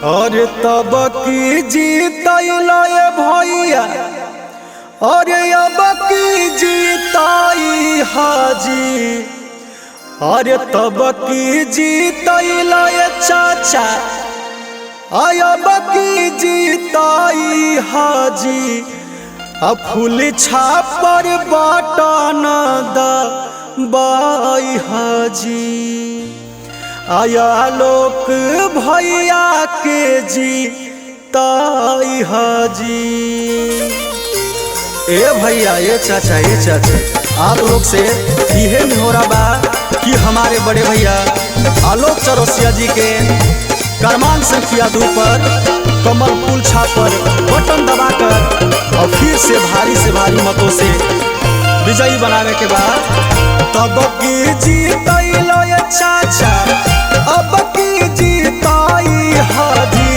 और तब की जीतैले भैया और अब की जीताई हाजी। और तब की जीतैले चाचा अब की जीताई हाजी। फूल छापर बटन दबाई हाजी। आया लोक भैया के जीताई हाजी। ए भैया ए चाचा आप लोग से यह नहीं हो रहा बा कि हमारे बड़े भैया आलोक चौरसिया जी के क्रमांक संख्या 2 पर कमल फूल छापर बटन दबाकर और फिर से भारी मतों से विजयी बनाने के बाद तब की जीतैले चाचा अब की जीताई हाजी।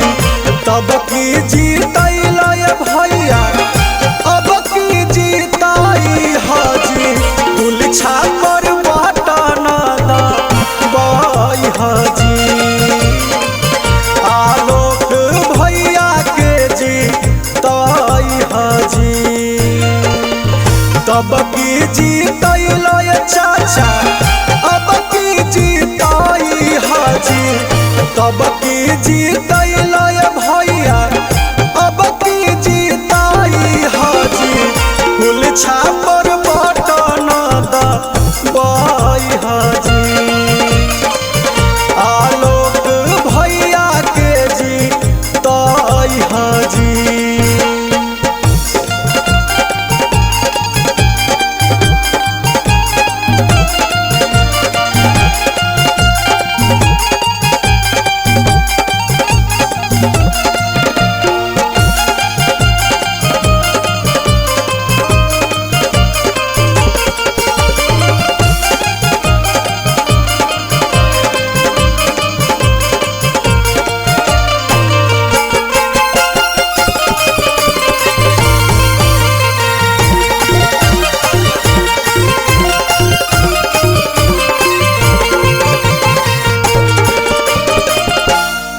तब की जीतैले भैया अब की जीताई हाजी। फूल छापर बटन दबाई हाजी। आलोक भैया के जीताई हाजी। तब की जीतैले चाचा अब की जीताई हाजी। तब की जीतैले भैया अब की जीताई हाजी। फूल छापर बटन दबाई हाजी। आलोक भैया के जीताई हाजी।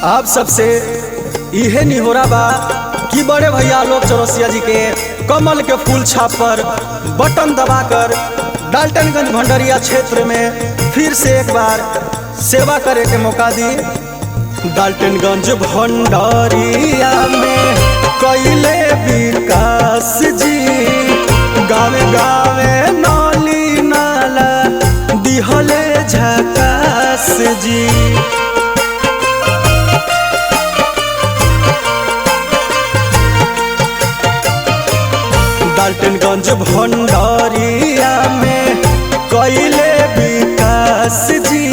आप सबसे यह नहीं हो रहा बा कि बड़े भैया आलोक चौरसिया जी के कमल के फूल छापर बटन दबाकर डाल्टनगंज भंडरिया क्षेत्र में फिर से एक बार सेवा करे के मौका दी। डाल्टनगंज भंडरिया में कैले विकास जी। गावे गावे नाली नाला दिहले झकास जी। डाल्टनगंज भंडरिया में कैले विकास जी।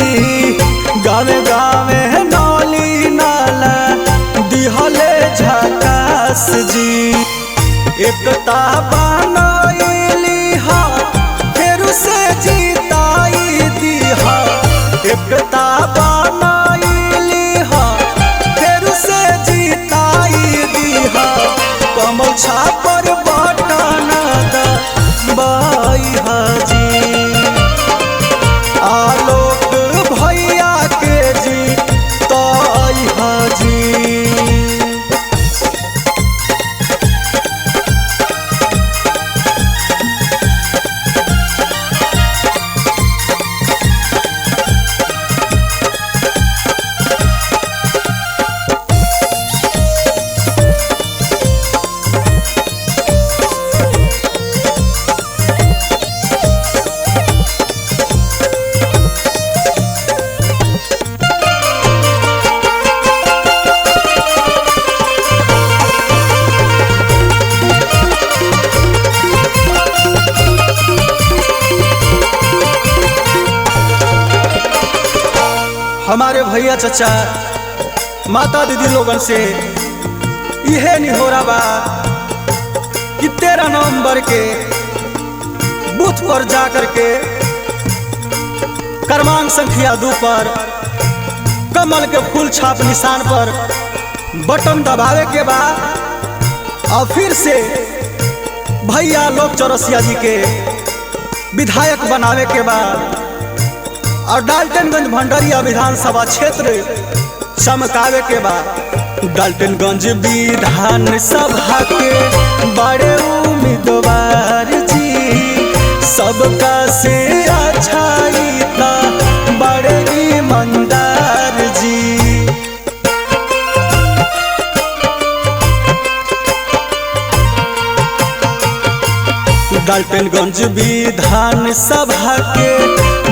गावे गावे नाली नाला दिहले झकास जी। एकता बनैली हा फेर से जीताई दीहा। एकता बनैली हा फेर से जीताई दीहा। कमल छापर बटन दबाई हाजी। आलोक भैया के जीताई हाजी। हमारे भैया चाचा माता दीदी लोगन से यह नहीं हो रहा बा कि 13 नवंबर के बूथ पर जाकर के क्रमांक संख्या 2 पर कमल के फूल छाप निशान पर बटन दबावे के बाद और फिर से भैया आलोक चौरसिया जी के विधायक बनावे के बाद और डाल्टनगंज भंडरिया विधानसभा क्षेत्र चमकावे के बाद डाल्टनगंज विधान सभा के बड़े उम्मीदवार जी, सबका से अच्छाई था बड़े ईमानदार जी। डाल्टनगंज विधान सभा के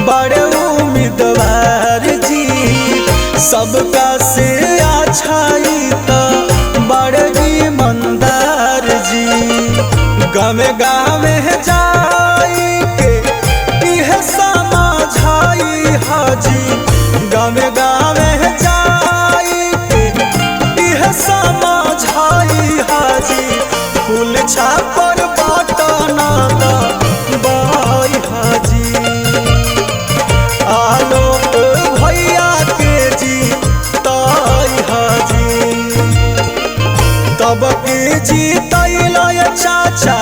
बड़े उम्मीदवार जी, सबका से अच्छाई तो बड़े ईमानदार जी। गाँव गाँव जाई के इह समझाई हाजी, गाँव गाँव जाई के इह समझाई हाजी। फूल छापर बाटना बाई हाजी, आलोक भैया के जी ताई हाजी। तब के जी तैला चाचा